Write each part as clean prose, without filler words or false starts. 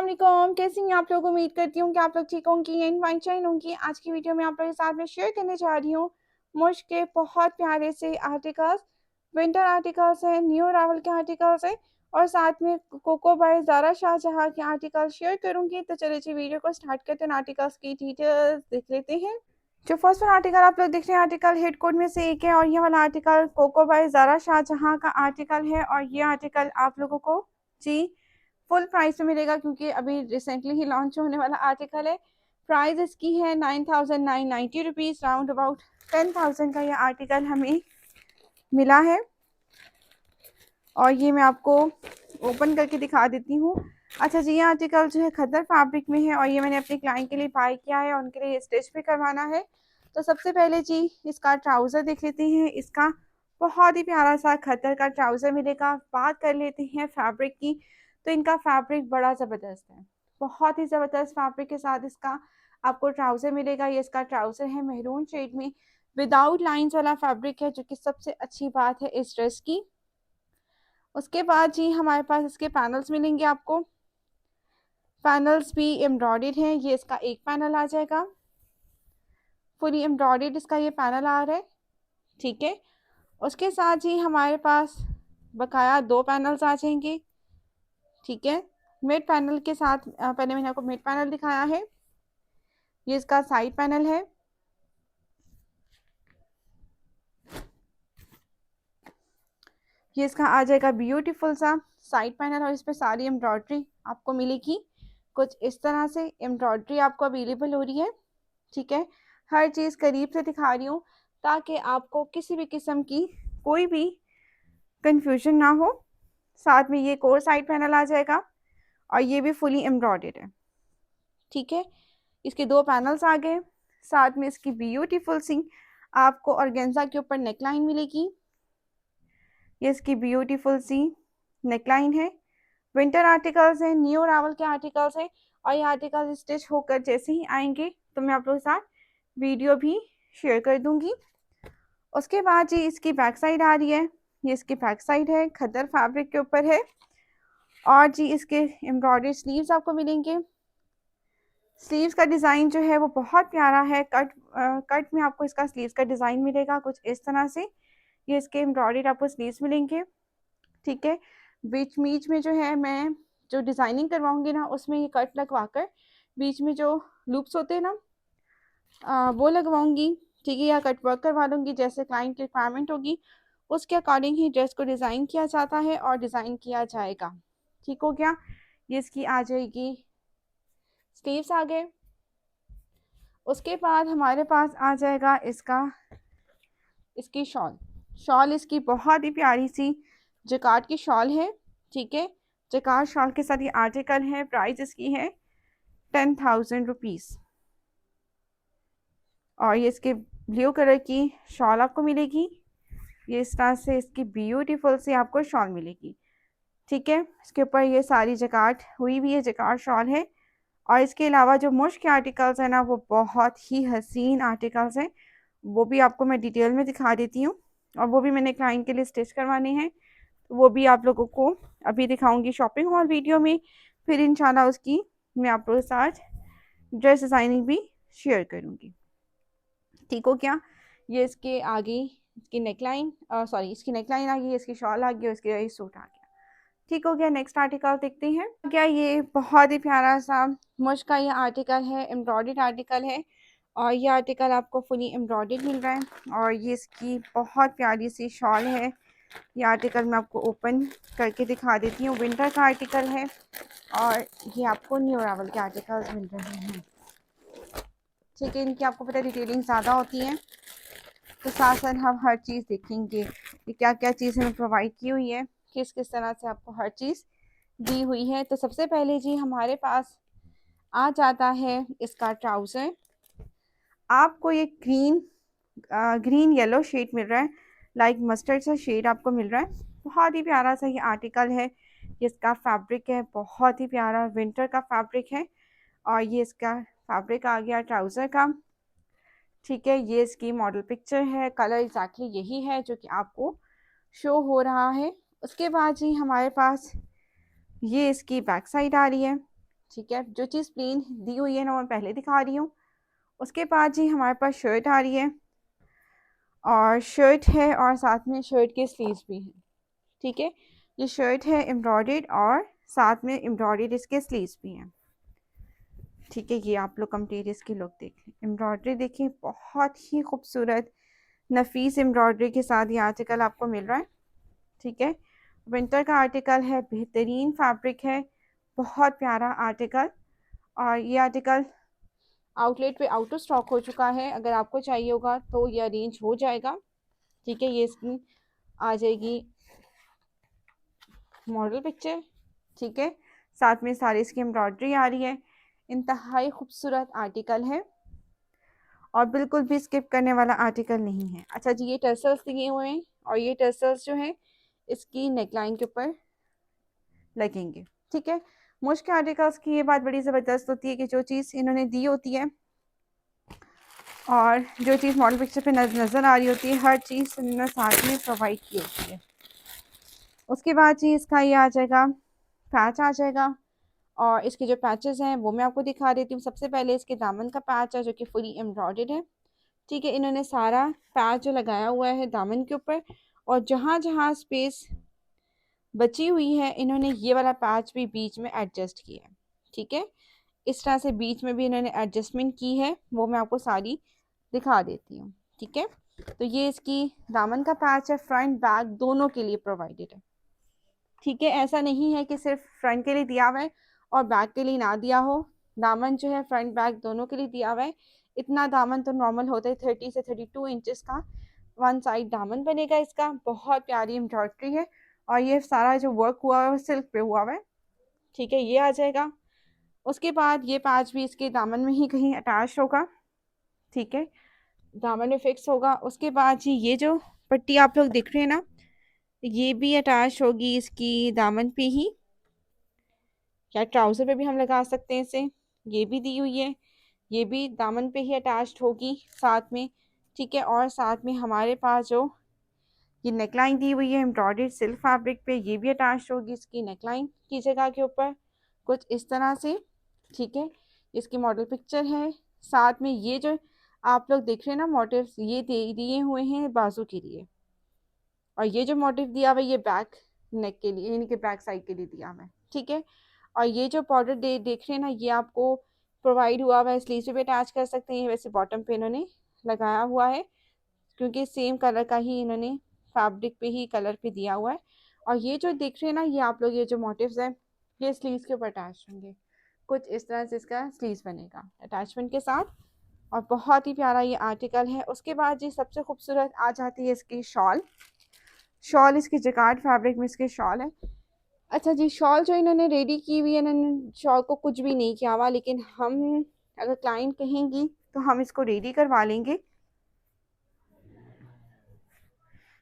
अस्सलाम वालेकुम, कैसी हैं आप लोग। उम्मीद करती हूँ कि आप लोग ठीक होंगी एंड फाइन शाइन होंगी। आज की वीडियो में आप लोगों के साथ में शेयर करने जा रही हूँ मुश्क के बहुत प्यारे से आर्टिकल्स। विंटर आर्टिकल्स हैं, न्यू अरावल के आर्टिकल्स हैं और साथ में कोको बाय ज़ारा शाहजहां के आर्टिकल शेयर करूँगी। तो चलिए जी वीडियो को स्टार्ट करते हैं, आर्टिकल्स की डिटेल्स देख लेते हैं। जो फर्स्ट वाला आर्टिकल आप लोग देख रहे हैं, आर्टिकल हेड कोड में से एक है और ये वाला article Coco by Zara Shahjahan का आर्टिकल है और ये आर्टिकल आप लोगों को जी फुल प्राइस में मिलेगा क्योंकि अभी रिसेंटली ही लॉन्च होने वाला आर्टिकल है। प्राइस इसकी है 9,990 रुपीज़, राउंड अबाउट 10,000 का ये आर्टिकल हमें मिला है। और ये मैं आपको ओपन करके दिखा देती हूँ। अच्छा जी, ये आर्टिकल जो है खद्दर फैब्रिक में है और ये मैंने अपने क्लाइंट के लिए बाय किया है और उनके लिए स्टिच भी करवाना है। तो सबसे पहले जी इसका ट्राउज़र देख लेते हैं। इसका बहुत ही प्यारा सा खद्दर का ट्राउज़र मिलेगा। बात कर लेते हैं फैब्रिक की, तो इनका फैब्रिक बड़ा ज़बरदस्त है, बहुत ही ज़बरदस्त फैब्रिक के साथ इसका आपको ट्राउज़र मिलेगा। ये इसका ट्राउज़र है मेहरून शेड में, विदाउट लाइंस वाला फैब्रिक है, जो कि सबसे अच्छी बात है इस ड्रेस की। उसके बाद जी हमारे पास इसके पैनल्स मिलेंगे आपको। पैनल्स भी एम्ब्रॉयडर्ड हैं। ये इसका एक पैनल आ जाएगा, फुली एम्ब्रॉयडर्ड इसका ये पैनल आ रहा है, ठीक है। उसके साथ ही हमारे पास बकाया दो पैनल्स आ जाएंगे, ठीक है। मिड पैनल के साथ पहले मैंने आपको मिड पैनल दिखाया है, ये इसका साइड पैनल है। ये इसका आ जाएगा ब्यूटीफुल सा साइड पैनल और इस पर सारी एम्ब्रॉयडरी आपको मिलेगी। कुछ इस तरह से एम्ब्रॉयडरी आपको अवेलेबल हो रही है, ठीक है। हर चीज़ करीब से दिखा रही हूँ ताकि आपको किसी भी किस्म की कोई भी कंफ्यूजन ना हो। साथ में ये कोर साइड पैनल आ जाएगा और ये भी फुली एम्ब्रॉयडर्ड है, ठीक है। इसके दो पैनल्स आ गए। साथ में इसकी ब्यूटीफुल सी आपको ऑर्गेन्जा के ऊपर नेकलाइन मिलेगी। ये इसकी ब्यूटीफुल सी नेकलाइन है। विंटर आर्टिकल्स हैं, न्यू अरावल के आर्टिकल्स हैं और ये आर्टिकल स्टिच होकर जैसे ही आएंगे तो मैं आप लोगों के साथ वीडियो भी शेयर कर दूंगी। उसके बाद जी इसकी बैक साइड आ रही है। ये इसकी बैक साइड है, खद्दर फैब्रिक के ऊपर है और जी इसके एम्ब्रॉयडरी स्लीव्स आपको मिलेंगे। स्लीव्स का डिज़ाइन जो है वो बहुत प्यारा है। कट में आपको इसका स्लीव्स का डिज़ाइन मिलेगा कुछ इस तरह से। ये इसके एम्ब्रॉयडरी आपको स्लीव्स मिलेंगे, ठीक है। बीच बीच में जो है मैं जो डिज़ाइनिंग करवाऊंगी ना, उसमें ये कट लगवा कर बीच में जो लूप्स होते हैं ना, वो लगवाऊंगी, ठीक है। या कट वर्क करवा लूँगी, जैसे क्लाइंट की रिक्वायरमेंट होगी उसके अकॉर्डिंग ही ड्रेस को डिज़ाइन किया जाता है और डिज़ाइन किया जाएगा, ठीक हो गया। ये इसकी आ जाएगी स्लीव्स आ गए। उसके बाद हमारे पास आ जाएगा इसकी शॉल। शॉल इसकी बहुत ही प्यारी सी जकार्ड की शॉल है, ठीक है। जकार्ड शॉल के साथ ये आर्टिकल है। प्राइस इसकी है 10,000 रुपीज़ और ये इसके ब्लू कलर की शॉल आपको मिलेगी। ये इस तरह से इसकी ब्यूटीफुल सी आपको शॉल मिलेगी, ठीक है। इसके ऊपर ये सारी जकार्ड हुई भी है, जकार्ड शॉल है। और इसके अलावा जो मुश्क के आर्टिकल्स हैं ना, वो बहुत ही हसीन आर्टिकल्स हैं, वो भी आपको मैं डिटेल में दिखा देती हूँ और वो भी मैंने क्लाइंट के लिए स्टिच करवाने हैं। तो वो भी आप लोगों को अभी दिखाऊंगी शॉपिंग हॉल वीडियो में। फिर इंशाल्लाह उसकी मैं आप लोगों के साथ ड्रेस डिज़ाइनिंग भी शेयर करूँगी, ठीक हो क्या। ये इसके आगे इसकी नेकलाइन, सॉरी इसकी नेकलाइन आ गई, इसकी शॉल आ गई और इसके सूट आ गया, ठीक हो गया। नेक्स्ट आर्टिकल देखते हैं क्या। ये बहुत ही प्यारा सा मुश्क का ये आर्टिकल है, एम्ब्रॉयडर्ड आर्टिकल है और ये आर्टिकल आपको फुली एम्ब्रॉयडर्ड मिल रहा है और ये इसकी बहुत प्यारी सी शॉल है। ये आर्टिकल मैं आपको ओपन करके दिखा देती हूँ। विंटर का आर्टिकल है और ये आपको न्यू अरावल के आर्टिकल्स मिल रहे हैं, ठीक है। इनकी आपको पता है डिटेलिंग ज़्यादा होती है, तो साथ साथ हम हर चीज़ देखेंगे कि क्या क्या चीज़ हमें प्रोवाइड की हुई है, किस किस तरह से आपको हर चीज़ दी हुई है। तो सबसे पहले जी हमारे पास आ जाता है इसका ट्राउज़र। आपको ये ग्रीन येलो शेड मिल रहा है, लाइक मस्टर्ड सा शेड आपको मिल रहा है। बहुत ही प्यारा सा ये आर्टिकल है। इसका फैब्रिक है बहुत ही प्यारा, विंटर का फैब्रिक है और ये इसका फैब्रिक आ गया ट्राउज़र का, ठीक है। ये इसकी मॉडल पिक्चर है, कलर एग्जैक्टली यही है जो कि आपको शो हो रहा है। उसके बाद जी हमारे पास ये इसकी बैक साइड आ रही है, ठीक है, जो चीज़ प्लेन दी हुई है ना मैं पहले दिखा रही हूँ। उसके बाद जी हमारे पास शर्ट आ रही है, और शर्ट है और साथ में शर्ट के स्लीव्स भी हैं। ठीक है, ये शर्ट है एम्ब्रॉयडर्ड और साथ में एम्ब्रॉयडर्ड इसके स्लीव्स भी हैं। ठीक है, ये आप लोग कंप्लीट इसकी लुक देख लें। एम्ब्रॉयडरी देखिए, बहुत ही खूबसूरत नफीस एम्ब्रॉयडरी के साथ ये आर्टिकल आपको मिल रहा है। ठीक है, विंटर का आर्टिकल है, बेहतरीन फैब्रिक है, बहुत प्यारा आर्टिकल। और ये आर्टिकल आउटलेट पे आउट ऑफ स्टॉक हो चुका है, अगर आपको चाहिए होगा तो ये अरेंज हो जाएगा। ठीक है, ये इसकी आ जाएगी मॉडल पिक्चर। ठीक है, साथ में सारी इसकी एम्ब्रॉयडरी आ रही है। इंतहाई खूबसूरत आर्टिकल है और बिल्कुल भी स्किप करने वाला आर्टिकल नहीं है। अच्छा जी, ये टर्सल्स दिए हुए हैं और ये टर्सल्स जो हैं इसकी नेकलाइन के ऊपर लगेंगे। ठीक है, मुश्किल आर्टिकल्स की ये बात बड़ी ज़बरदस्त होती है कि जो चीज़ इन्होंने दी होती है और जो चीज़ मॉडल पिक्चर पे नज़र आ रही होती है, हर चीज़ इन्होंने साथ में प्रोवाइड की होती है। उसके बाद जी इसका ये आ जाएगा, पैच आ जाएगा, और इसके जो पैचेस हैं वो मैं आपको दिखा देती हूँ। सबसे पहले इसके दामन का पैच है जो कि फुली एम्ब्रॉयडर्ड है। ठीक है, इन्होंने सारा पैच जो लगाया हुआ है दामन के ऊपर, और जहाँ जहाँ स्पेस बची हुई है इन्होंने ये वाला पैच भी बीच में एडजस्ट किया है। ठीक है, इस तरह से बीच में भी इन्होंने एडजस्टमेंट की है, वो मैं आपको सारी दिखा देती हूँ। ठीक है, तो ये इसकी दामन का पैच है, फ्रंट बैक दोनों के लिए प्रोवाइडेड है। ठीक है, ऐसा नहीं है कि सिर्फ फ्रंट के लिए दिया हुआ है और बैक के लिए ना दिया हो। दामन जो है फ्रंट बैक दोनों के लिए दिया हुआ है। इतना दामन तो नॉर्मल होता है 30 से 32 इंचेस का वन साइड दामन बनेगा इसका। बहुत प्यारी एम्ब्रॉयडरी है और ये सारा जो वर्क हुआ है सिल्क पे हुआ हुआ है। ठीक है, ये आ जाएगा। उसके बाद ये पैच भी इसके दामन में ही कहीं अटैच होगा। ठीक है, दामन में फिक्स होगा। उसके बाद जी ये जो पट्टी आप लोग दिख रहे हैं ना, ये भी अटैच होगी इसकी दामन पे ही, या ट्राउज़र पे भी हम लगा सकते हैं इसे। ये भी दी हुई है, ये भी दामन पे ही अटैच्ड होगी साथ में। ठीक है, और साथ में हमारे पास जो ये नेकलाइन दी हुई है एम्ब्रॉयडर्ड सिल्क फैब्रिक पे, ये भी अटैच होगी इसकी नेकलाइन की जगह के ऊपर, कुछ इस तरह से। ठीक है, इसकी मॉडल पिक्चर है। साथ में ये जो आप लोग देख रहे हैं ना मोटिव्स, ये दिए हुए हैं बाजू के लिए, और ये जो मोटिव दिया हुआ है ये बैक नेक के लिए, यानी कि बैक साइड के लिए दिया हुआ है। ठीक है, और ये जो बॉर्डर देख रहे हैं ना, ये आपको प्रोवाइड हुआ हुआ है, स्लीव से भी अटैच कर सकते हैं। वैसे बॉटम पे इन्होंने लगाया हुआ है क्योंकि सेम कलर का ही इन्होंने फैब्रिक पे ही कलर पे दिया हुआ है। और ये जो देख रहे हैं ना, ये आप लोग ये जो मोटिव्स हैं ये स्लीव्स के ऊपर अटैच होंगे। कुछ इस तरह से इसका स्लीव्स बनेगा अटैचमेंट के साथ, और बहुत ही प्यारा ये आर्टिकल है। उसके बाद जी सबसे खूबसूरत आ जाती है इसकी शॉल। शॉल इसकी जकार्ड फैब्रिक में इसकी शॉल है। अच्छा जी, शॉल जो इन्होंने रेडी की हुई है, इन्होंने शॉल को कुछ भी नहीं किया हुआ, लेकिन हम अगर क्लाइंट कहेंगी तो हम इसको रेडी करवा लेंगे,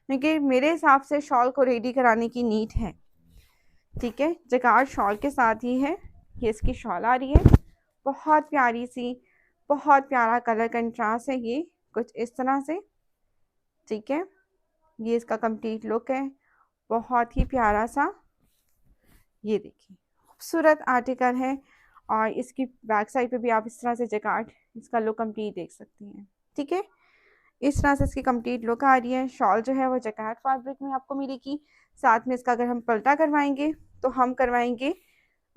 क्योंकि मेरे हिसाब से शॉल को रेडी कराने की नीड है। ठीक है, जकार्ड शॉल के साथ ही है, ये इसकी शॉल आ रही है, बहुत प्यारी सी, बहुत प्यारा कलर कंट्रास्ट है ये, कुछ इस तरह से। ठीक है, ये इसका कंप्लीट लुक है, बहुत ही प्यारा सा। ये देखिए, खूबसूरत आर्टिकल है, और इसकी बैक साइड पे भी आप इस तरह से जैकार्ड इसका लुक कंप्लीट देख सकती हैं। ठीक है, इस तरह से इसकी कंप्लीट लुक आ रही है। शॉल जो है वो जैकार्ड फैब्रिक में आपको मिलेगी। साथ में इसका अगर हम पल्टा करवाएंगे तो हम करवाएंगे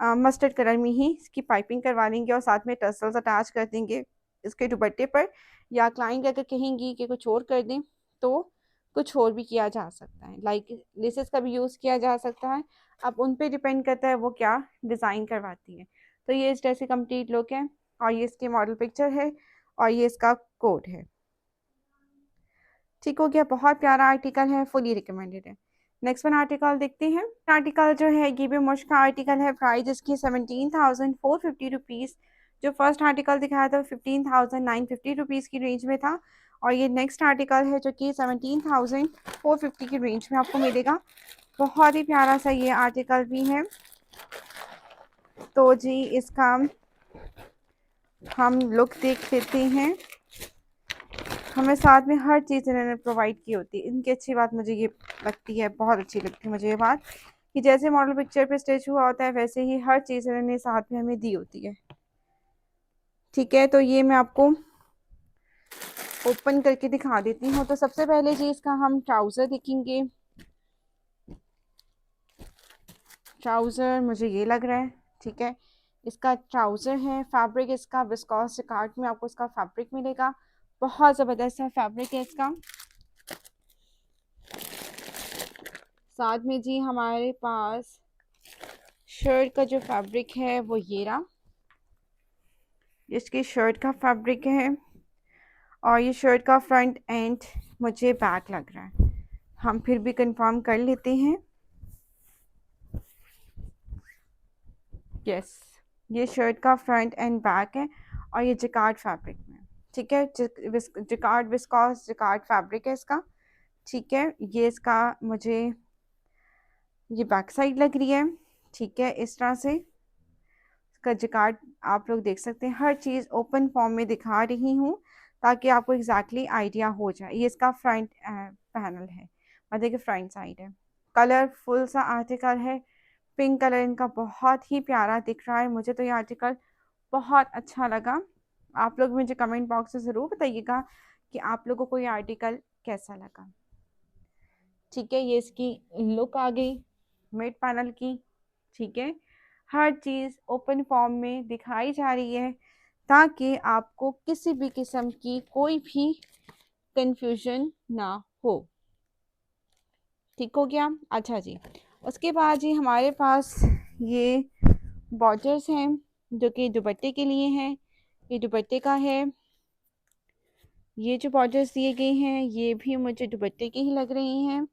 मस्टर्ड कलर में ही इसकी पाइपिंग करवा लेंगे, और साथ में टसल्स अटैच कर देंगे इसके दुपट्टे पर। या क्लाइंट अगर कहेंगी कि कुछ और कर दें तो कुछ और भी किया जा सकता है, लाइक लेसेस का भी यूज़ किया जा सकता है। अब उन पे डिपेंड करता है वो क्या डिज़ाइन करवाती है। तो ये इस जैसे कंप्लीट लुक है, और ये इसकी मॉडल पिक्चर है, और ये इसका कोड है। ठीक हो गया, बहुत प्यारा आर्टिकल है, फुली रिकमेंडेड है। नेक्स्ट वन आर्टिकल देखते हैं। आर्टिकल जो है ये भी मुश्क का आर्टिकल है, प्राइस इसकी 17,450 रुपीज़। जो फर्स्ट आर्टिकल दिखाया था 15,950 की रेंज में था, और ये नेक्स्ट आर्टिकल है जो कि 17,450 की रेंज में आपको मिलेगा। बहुत ही प्यारा सा ये आर्टिकल भी है। तो जी इसका हम लुक देख लेते हैं। हमें साथ में हर चीज़ इन्होंने प्रोवाइड की होती है। इनकी अच्छी बात मुझे ये लगती है, बहुत अच्छी लगती है मुझे ये बात, कि जैसे मॉडल पिक्चर पे स्टिच हुआ होता है वैसे ही हर चीज़ इन्होंने साथ में हमें दी होती है। ठीक है, तो ये मैं आपको ओपन करके दिखा देती हूँ। तो सबसे पहले जी इसका हम ट्राउज़र देखेंगे। ट्राउज़र मुझे ये लग रहा है, ठीक है, इसका ट्राउज़र है। फैब्रिक इसका विस्कॉस जकार्ड में आपको इसका फैब्रिक मिलेगा, बहुत ज़बरदस्त सा फैब्रिक है इसका। साथ में जी हमारे पास शर्ट का जो फैब्रिक है वो ये रहा, इसकी शर्ट का फैब्रिक है। और ये शर्ट का फ्रंट एंड मुझे बैक लग रहा है, हम फिर भी कंफर्म कर लेते हैं। यस, ये शर्ट का फ्रंट एंड बैक है और ये जिकार्ड फैब्रिक में, ठीक है, जिकार्ड विस्कॉस जिकार्ड फैब्रिक है इसका। ठीक है, ये इसका मुझे ये बैक साइड लग रही है। ठीक है, इस तरह से इसका जिकार्ड आप लोग देख सकते हैं, हर चीज़ ओपन फॉर्म में दिखा रही हूँ ताकि आपको एग्जैक्टली आइडिया हो जाए। ये इसका फ्रंट पैनल है, मतलब कि फ्रंट साइड है। कलरफुल सा आर्टिकल है, पिंक कलर इनका बहुत ही प्यारा दिख रहा है। मुझे तो ये आर्टिकल बहुत अच्छा लगा। आप लोग मुझे कमेंट बॉक्स में ज़रूर बताइएगा कि आप लोगों को ये आर्टिकल कैसा लगा। ठीक है, ये इसकी लुक आ गई मिड पैनल की। ठीक है, हर चीज़ ओपन फॉर्म में दिखाई जा रही है ताकि आपको किसी भी किस्म की कोई भी कंफ्यूजन ना हो। ठीक हो गया? अच्छा जी, उसके बाद जी हमारे पास ये बॉर्डर्स हैं जो कि दुपट्टे के लिए हैं। ये दुपट्टे का है, ये जो बॉर्डर्स दिए गए हैं ये भी मुझे दुपट्टे के ही लग रही हैं।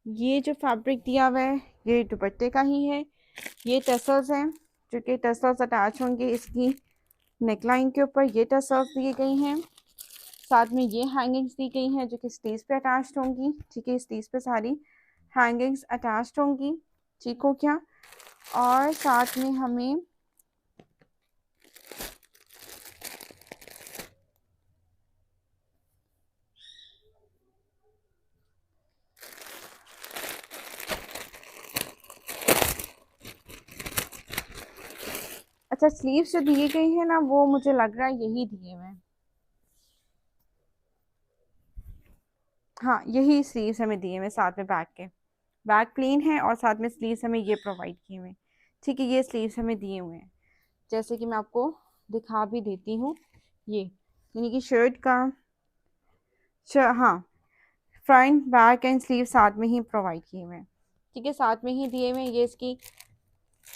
ये जो फैब्रिक दिया हुआ है ये दुपट्टे का ही है। ये टसल्स हैं जो कि टसल्स अटैच होंगे इसकी नेकलाइन के ऊपर, ये टसल्स दिए गए हैं। साथ में ये हैंगिंग्स दी गई हैं जो कि स्लीव्स पे अटैच्ड होंगी। ठीक है, स्लीव्स पे सारी हैंगिंग्स अटैच्ड होंगी। ठीक हो क्या? और साथ में हमें अच्छा, स्लीव्स जो दिए गए हैं ना वो मुझे लग रहा है यही दिए हुए हैं। हाँ, यही स्लीव्स हमें दिए हुए साथ में बैक के। बैक प्लेन है और साथ में स्लीव्स हमें ये प्रोवाइड किए हुए हैं। ठीक है, ये स्लीव्स हमें दिए हुए हैं, जैसे कि मैं आपको दिखा भी देती हूँ। ये यानी कि शर्ट का हाँ, फ्रंट बैक एंड स्लीव साथ में ही प्रोवाइड किए हुए हैं। ठीक है, साथ में ही दिए हुए हैं। ये इसकी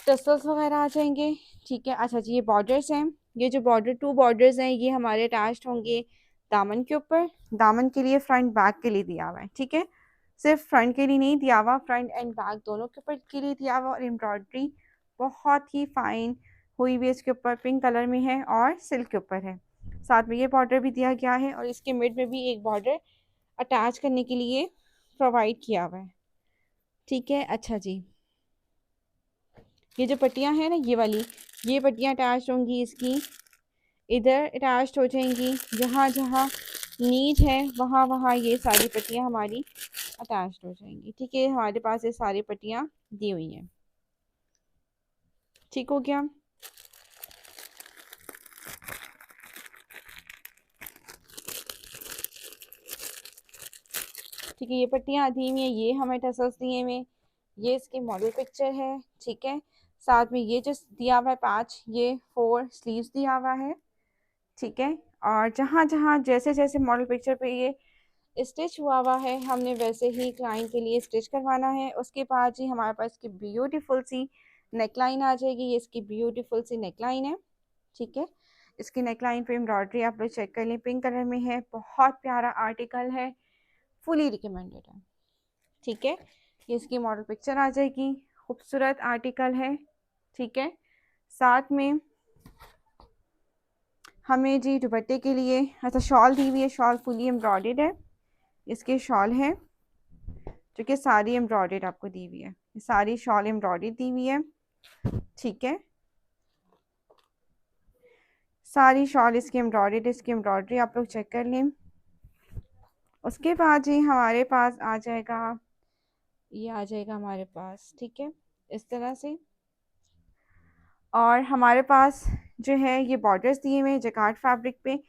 टसल्स वगैरह आ जाएंगे। ठीक है, अच्छा जी, ये बॉर्डर्स हैं। ये जो बॉर्डर 2 बॉर्डर्स हैं ये हमारे अटैच्ड होंगे दामन के ऊपर। दामन के लिए फ्रंट बैक के लिए दिया हुआ है। ठीक है, सिर्फ फ्रंट के लिए नहीं दिया हुआ, फ्रंट एंड बैक दोनों के ऊपर के लिए दिया हुआ। और एम्ब्रॉयडरी बहुत ही फाइन हुई हुई इसके ऊपर पिंक कलर में है और सिल्क के ऊपर है। साथ में ये बॉर्डर भी दिया गया है और इसके मिड में भी एक बॉर्डर अटैच करने के लिए प्रोवाइड किया हुआ है। ठीक है, अच्छा जी, ये जो पट्टियां हैं ना ये वाली, ये पट्टियां अटैच होंगी इसकी, इधर अटैच हो जाएंगी। जहाँ जहाँ नीड है वहाँ वहाँ ये सारी पट्टियां हमारी अटैच हो जाएंगी। ठीक है, हमारे पास ये सारी पट्टियां दी हुई हैं। ठीक हो गया? ठीक है, ये पट्टियां दी हुई हैं, ये हमें टसल्स दिए हुए, ये इसकी मॉडल पिक्चर है। ठीक है, साथ में ये जो दिया हुआ है पैच, ये 4 स्लीव्स दिया हुआ है। ठीक है, और जहाँ जहाँ जैसे जैसे मॉडल पिक्चर पे ये स्टिच हुआ हुआ है हमने वैसे ही क्लाइंट के लिए स्टिच करवाना है। उसके बाद ही हमारे पास की ब्यूटीफुल सी नेकलाइन आ जाएगी। ये इसकी ब्यूटीफुल सी नेकलाइन है। ठीक है, इसकी नेकलाइन पे एम्ब्रॉयडरी आप लोग चेक कर लें, पिंक कलर में है, बहुत प्यारा आर्टिकल है, फुली रिकमेंडेड है। ठीक है, ये इसकी मॉडल पिक्चर आ जाएगी, खूबसूरत आर्टिकल है। ठीक है, साथ में हमें जी दुपट्टे के लिए अच्छा शॉल दी हुई है, शॉल फुली एम्ब्रॉयडेड है। इसकी शॉल है जो कि सारी एम्ब्रॉयडेड आपको दी हुई है, सारी शॉल एम्ब्रॉयडेड दी हुई है। ठीक है, सारी शॉल इसकी एम्ब्रॉयडेड, इसकी एम्ब्रॉयडरी आप लोग चेक कर लें। उसके बाद जी हमारे पास आ जाएगा ये आ जाएगा हमारे पास, ठीक है, इस तरह से। और हमारे पास जो है ये बॉर्डर्स दिए हुए हैं जकार्ड फैब्रिक पे।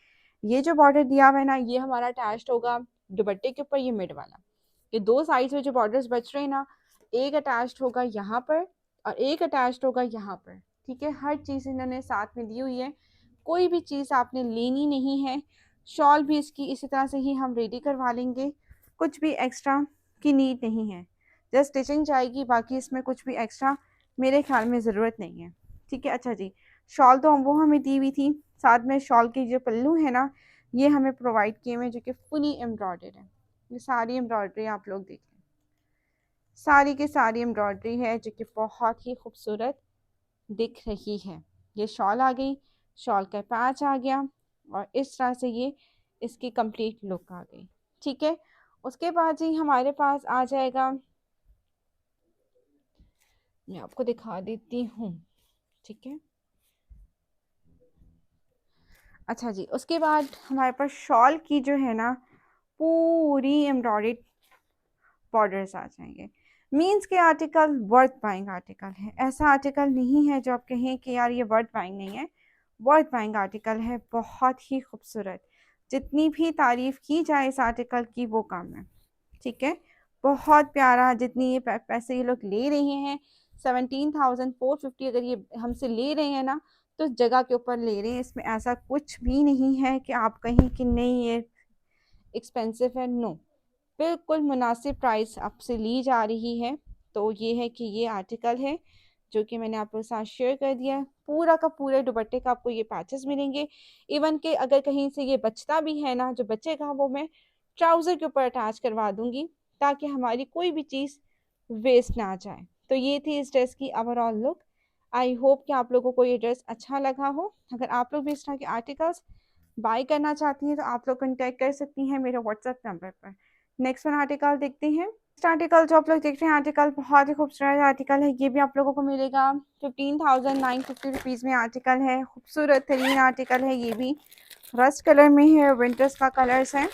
ये जो बॉर्डर दिया हुआ है ना, ये हमारा अटैच्ड होगा दुपट्टे के ऊपर, ये मिड वाला। ये दो साइड में जो बॉर्डर्स बच रहे हैं ना, एक अटैच्ड होगा यहाँ पर और एक अटैच्ड होगा यहाँ पर, ठीक है। हर चीज़ इन्होंने साथ में दी हुई है, कोई भी चीज़ आपने लेनी नहीं है। शॉल भी इसकी इसी तरह से ही हम रेडी करवा लेंगे, कुछ भी एक्स्ट्रा की नीड नहीं है, जस्ट स्टिचिंग जाएगी, बाकी इसमें कुछ भी एक्स्ट्रा मेरे ख्याल में ज़रूरत नहीं है, ठीक है। अच्छा जी, शॉल तो वो हमें दी हुई थी, साथ में शॉल के जो पल्लू है ना, ये हमें प्रोवाइड किए हुए, जो कि फुली एम्ब्रॉयडर्ड है। ये सारी एम्ब्रॉयडरी आप लोग देख लें, सारी की सारी एम्ब्रॉयडरी है, जो कि बहुत ही खूबसूरत दिख रही है। ये शॉल आ गई, शॉल का पैच आ गया, और इस तरह से ये इसकी कंप्लीट लुक आ गई, ठीक है। उसके बाद जी हमारे पास आ जाएगा, मैं आपको दिखा देती हूँ, ठीक है। अच्छा जी, उसके बाद हमारे पास शॉल की जो है ना, पूरी एम्ब्रॉयडरी बॉर्डर्स आ जाएंगे। मीन्स के आर्टिकल वर्थ बाइंग आर्टिकल है, ऐसा आर्टिकल नहीं है जो आप कहें कि यार ये वर्थ बाइंग नहीं है, वर्थ बाइंग आर्टिकल है, बहुत ही खूबसूरत। जितनी भी तारीफ की जाए इस आर्टिकल की वो कम है, ठीक है। बहुत प्यारा, जितनी ये पैसे ये लोग ले रहे हैं, 17,450 अगर ये हमसे ले रहे हैं ना, तो जगह के ऊपर ले रहे हैं। इसमें ऐसा कुछ भी नहीं है कि आप कहें कि नहीं ये एक्सपेंसिव है, नो, बिल्कुल मुनासिब प्राइस आपसे ली जा रही है। तो ये है कि ये आर्टिकल है जो कि मैंने आपके साथ शेयर कर दिया है। पूरा का पूरे दुपट्टे का आपको ये पैचेस मिलेंगे। इवन के अगर कहीं से ये बचता भी है ना, जो बचेगा वो मैं ट्राउज़र के ऊपर अटैच करवा दूंगी, ताकि हमारी कोई भी चीज़ वेस्ट ना जाए। तो ये थी इस ड्रेस की ओवरऑल लुक। आई होप कि आप लोगों को ये ड्रेस अच्छा लगा हो। अगर आप लोग भी इस तरह के आर्टिकल्स बाय करना चाहती हैं तो आप लोग कॉन्टैक्ट कर सकती हैं मेरे व्हाट्सएप नंबर पर। नेक्स्ट वन आर्टिकल देखते हैं। नेक्स्ट आर्टिकल जो आप लोग देख रहे हैं, आर्टिकल बहुत ही खूबसूरत आर्टिकल है। ये भी आप लोगों को मिलेगा 15,950 रुपीज़ में आर्टिकल है। खूबसूरत तरीन आर्टिकल है, ये भी रस्ट कलर में है, विंटर्स का कलर्स है।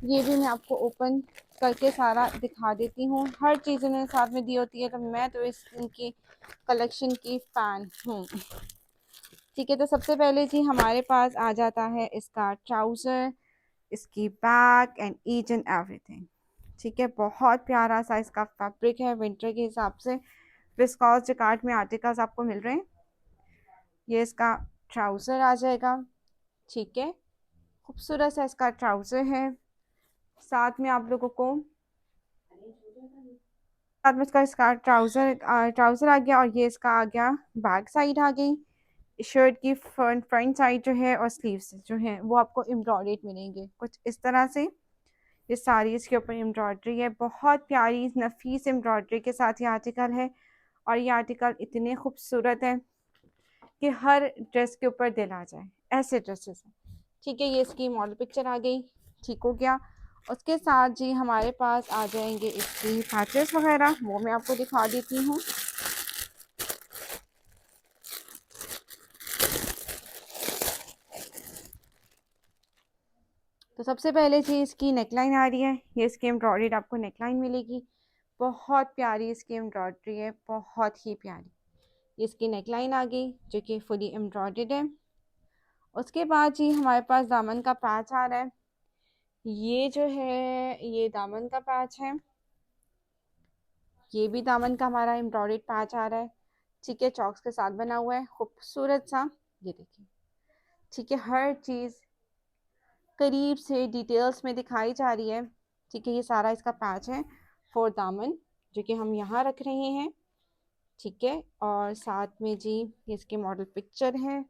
ये भी मैं आपको ओपन करके सारा दिखा देती हूँ। हर चीज़ इन्हें साथ में दी होती है, तो मैं तो इस इनकी कलेक्शन की फ़ैन हूँ, ठीक है। तो सबसे पहले जी हमारे पास आ जाता है इसका ट्राउज़र, इसकी back and each and everything, ठीक है। बहुत प्यारा सा इसका फैब्रिक है, विंटर के हिसाब से विस्कॉस जकार्ड में आर्टिकल्स आपको मिल रहे हैं। ये इसका ट्राउज़र आ जाएगा, ठीक है। खूबसूरत सा इसका ट्राउज़र है। साथ में आप लोगों को साथ में इसका ट्राउज़र आ गया, और ये इसका आ गया बैक साइड आ गई। शर्ट की फ्रंट साइड जो है और स्लीव्स जो है वो आपको एम्ब्रॉयडेड मिलेंगे कुछ इस तरह से। ये सारी इसके ऊपर एम्ब्रॉयडरी है, बहुत प्यारी नफीस एम्ब्रॉयडरी के साथ ये आर्टिकल है। और ये आर्टिकल इतने खूबसूरत है कि हर ड्रेस के ऊपर दिल आ जाए, ऐसे ड्रेसेस हैं, ठीक है। ये इसकी मॉडल पिक्चर आ गई, ठीक हो गया। उसके साथ जी हमारे पास आ जाएंगे इसकी पैचेस वगैरह, वो मैं आपको दिखा देती हूँ। तो सबसे पहले जी इसकी नेकलाइन आ रही है, ये इसकी एम्ब्रॉयडरी आपको नेकलाइन मिलेगी। बहुत प्यारी इसकी एम्ब्रॉयडरी है, बहुत ही प्यारी। ये इसकी नेकलाइन आ गई जो कि फुली एम्ब्रॉयडर्ड है। उसके बाद जी हमारे पास दामन का पैच आ रहा है। ये जो है ये दामन का पैच है, ये भी दामन का हमारा एम्ब्रॉयडर्ड पैच आ रहा है, ठीक है। चॉक्स के साथ बना हुआ है, खूबसूरत सा, ये देखिए, ठीक है। हर चीज़ करीब से डिटेल्स में दिखाई जा रही है, ठीक है। ये सारा इसका पैच है फॉर दामन, जो कि हम यहाँ रख रहे हैं, ठीक है। और साथ में जी ये इसके मॉडल पिक्चर है।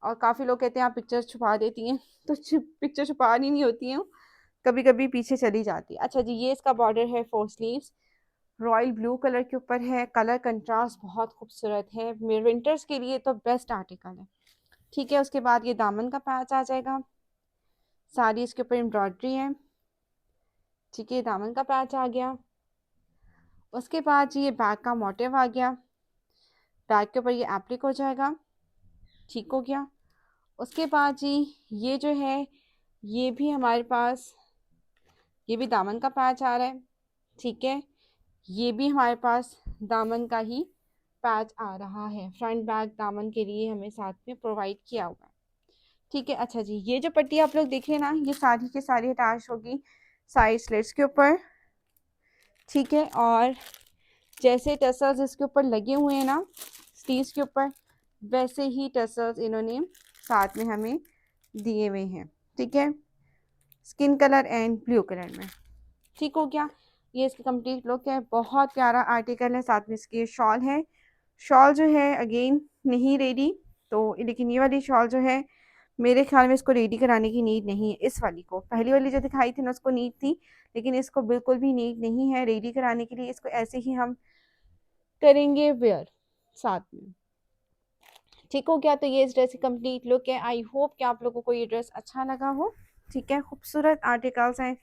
और काफ़ी लोग कहते हैं आप पिक्चर छुपा देती हैं, तो पिक्चर छुपा नहीं होती हैं, कभी कभी पीछे चली जाती है। अच्छा जी, ये इसका बॉर्डर है 4 स्लीव्स, रॉयल ब्लू कलर के ऊपर है। कलर कंट्रास्ट बहुत खूबसूरत है, मेरे विंटर्स के लिए तो बेस्ट आर्टिकल है, ठीक है। उसके बाद ये दामन का पैच आ जाएगा, सारी इसके ऊपर एम्ब्रॉयडरी है, ठीक है। दामन का पैच आ गया। उसके बाद जी ये बैक का मोटिव आ गया, बैक के ऊपर ये एप्लिक हो जाएगा, ठीक हो गया। उसके बाद जी ये जो है ये भी हमारे पास, ये भी दामन का पैच आ रहा है, ठीक है, ये भी हमारे पास दामन का ही पैच आ रहा है, फ्रंट बैक दामन के लिए हमें साथ में प्रोवाइड किया हुआ है। ठीक है, अच्छा जी, ये जो पट्टी आप लोग देख रहे हैं ना, ये सारी की सारी अटैच होगी साइड स्लिट्स के ऊपर। ठीक है, और जैसे टसल्स इसके ऊपर लगे हुए हैं ना स्लीव्स के ऊपर, वैसे ही टसल्स इन्होंने साथ में हमें दिए हुए हैं। ठीक है, skin colour and blue colour में। ठीक हो गया, ये इसकी कंप्लीट लुक है। बहुत प्यारा आर्टिकल है, साथ में इसकी शॉल है। शॉल जो है अगेन नहीं रेडी, तो लेकिन ये वाली शॉल जो है मेरे ख्याल में इसको रेडी कराने की नीड नहीं है। इस वाली को, पहली वाली जो दिखाई थी ना उसको नीड थी, लेकिन इसको बिल्कुल भी नीड नहीं है रेडी कराने के लिए। इसको ऐसे ही हम करेंगे वेयर साथ में। ठीक हो गया, तो ये इस ड्रेस की कंप्लीट लुक है। आई होप कि आप लोगों को ये ड्रेस अच्छा लगा हो। ठीक है, खूबसूरत आर्टिकल्स हैं,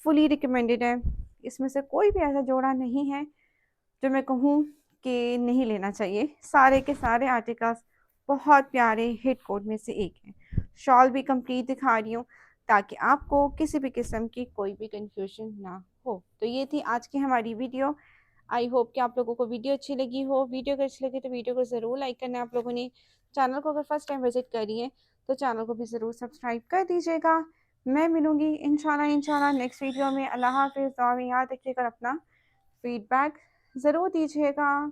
फुली रिकमेंडेड है। इसमें से कोई भी ऐसा जोड़ा नहीं है जो मैं कहूँ कि नहीं लेना चाहिए। सारे के सारे आर्टिकल्स बहुत प्यारे हिट कोड में से एक है। शॉल भी कंप्लीट दिखा रही हूँ ताकि आपको किसी भी किस्म की कोई भी कंफ्यूजन ना हो। तो ये थी आज की हमारी वीडियो। आई होप कि आप लोगों को वीडियो अच्छी लगी हो। वीडियो अगर अच्छी लगी तो वीडियो को ज़रूर लाइक करना है। आप लोगों ने चैनल को अगर फर्स्ट टाइम विजिट करी है तो चैनल को भी ज़रूर सब्सक्राइब कर दीजिएगा। मैं मिलूंगी इंशाल्लाह नेक्स्ट वीडियो में। अल्लाह हाफिज़। और याद रखिएगा, अपना फीडबैक ज़रूर दीजिएगा।